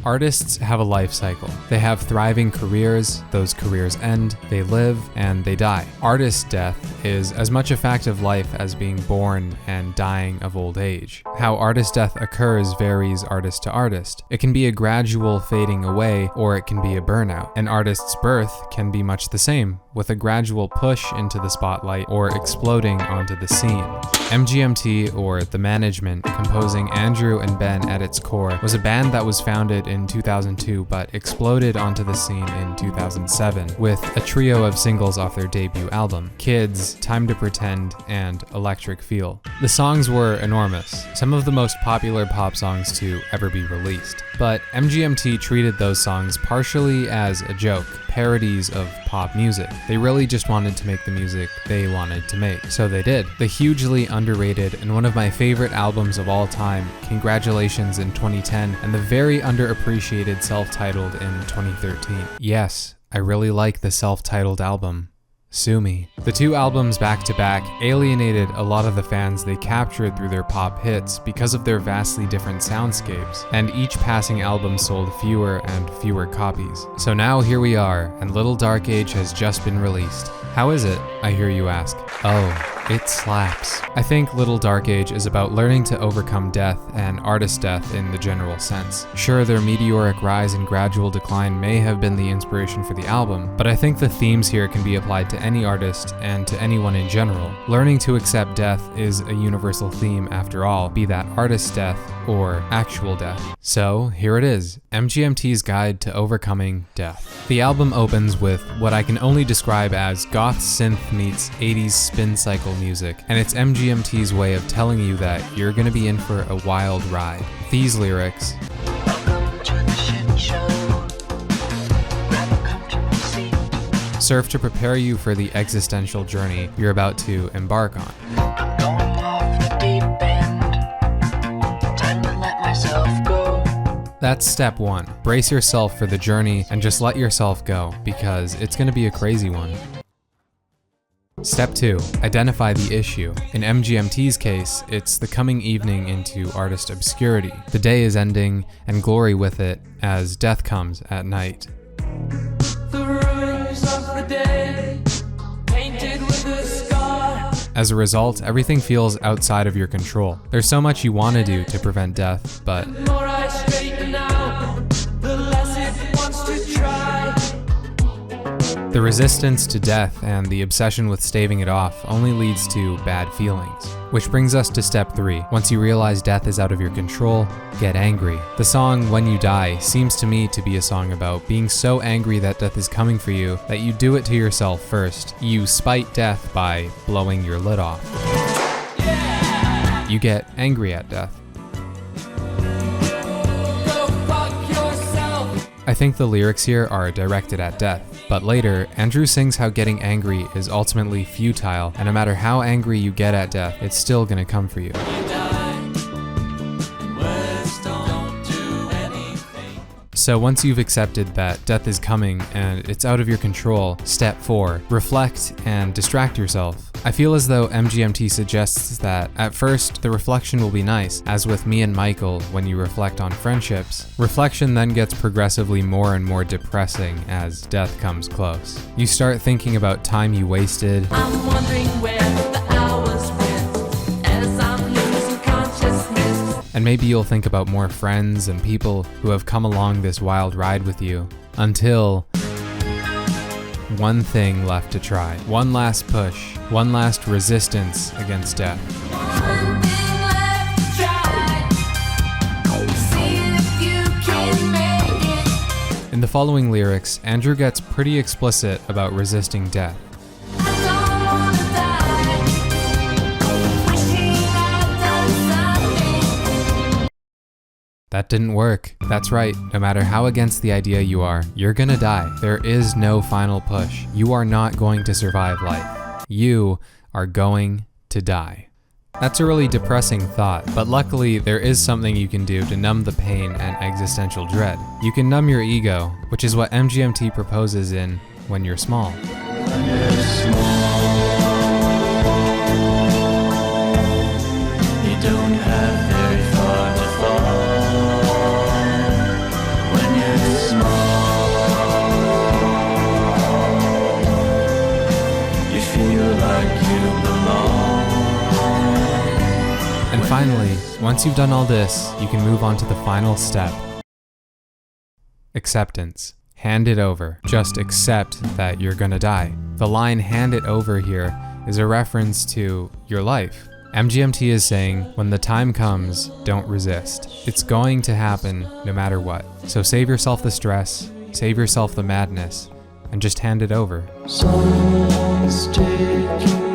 Artists have a life cycle. They have thriving careers, those careers end, they live, and they die. Artist death is as much a fact of life as being born and dying of old age. How artist death occurs varies artist to artist. It can be a gradual fading away, or it can be a burnout. An artist's birth can be much the same, with a gradual push into the spotlight or exploding onto the scene. MGMT, or The Management, composing Andrew and Ben at its core, was a band that was founded in 2002 but exploded onto the scene in 2007 with a trio of singles off their debut album, Kids, Time to Pretend, and Electric Feel. The songs were enormous, some of the most popular pop songs to ever be released. But MGMT treated those songs partially as a joke, parodies of pop music. They really just wanted to make the music they wanted to make, so they did. The hugely underrated and one of my favorite albums of all time, Congratulations in 2010, and the very underappreciated Self-Titled in 2013. Yes, I really like the Self-Titled album. Sue me. The two albums back to back alienated a lot of the fans they captured through their pop hits because of their vastly different soundscapes, and each passing album sold fewer and fewer copies. So now here we are, and Little Dark Age has just been released. How is it, I hear you ask? Oh, it slaps. I think Little Dark Age is about learning to overcome death and artist death in the general sense. Sure, their meteoric rise and gradual decline may have been the inspiration for the album, but I think the themes here can be applied to any artist and to anyone in general. Learning to accept death is a universal theme after all, be that artist death or actual death. So here it is, MGMT's Guide to Overcoming Death. The album opens with what I can only describe as goth synth meets 80s spin cycle music, and it's MGMT's way of telling you that you're gonna be in for a wild ride. These lyrics serve to prepare you for the existential journey you're about to embark on. I'm going off the deep end. Time to let myself go. That's step one. Brace yourself for the journey and just let yourself go, because it's gonna be a crazy one. Step 2. Identify the issue. In MGMT's case, it's the coming evening into artist obscurity. The day is ending, and glory with it, as death comes at night. The ruins of the day, painted with a scar. As a result, everything feels outside of your control. There's so much you want to do to prevent death, but The more I straighten out, the less it wants to try. the resistance to death and the obsession with staving it off only leads to bad feelings. Which brings us to step 3. Once you realize death is out of your control, get angry. The song When You Die seems to me to be a song about being so angry that death is coming for you that you do it to yourself first. You spite death by blowing your lid off. You get angry at death. Go fuck yourself. I think the lyrics here are directed at death, but later, Andrew sings how getting angry is ultimately futile, and no matter how angry you get at death, it's still gonna come for you. So once you've accepted that death is coming and it's out of your control, step 4, reflect and distract yourself. I feel as though MGMT suggests that at first the reflection will be nice, as with me and Michael when you reflect on friendships. Reflection then gets progressively more and more depressing as death comes close. You start thinking about time you wasted. I'm wondering where the hours went as I'm losing consciousness. And maybe you'll think about more friends and people who have come along this wild ride with you, until one thing left to try. One last push, one last resistance against death. One thing left to try. See if you can make it. In the following lyrics, Andrew gets pretty explicit about resisting death. I don't wanna die. Wishing I'd done something. That didn't work. That's right, no matter how against the idea you are, you're gonna die. There is no final push. You are not going to survive life. You are going to die. That's a really depressing thought, but luckily there is something you can do to numb the pain and existential dread. You can numb your ego, which is what MGMT proposes in When You're Small. When you're small, you don't have very far to fall. finally, once you've done all this, you can move on to the final step. Acceptance. Hand it over. Just accept that you're gonna die. The line "hand it over" here is a reference to your life. MGMT is saying, when the time comes, don't resist. It's going to happen no matter what. So save yourself the stress, save yourself the madness, and just hand it over. Someone's taking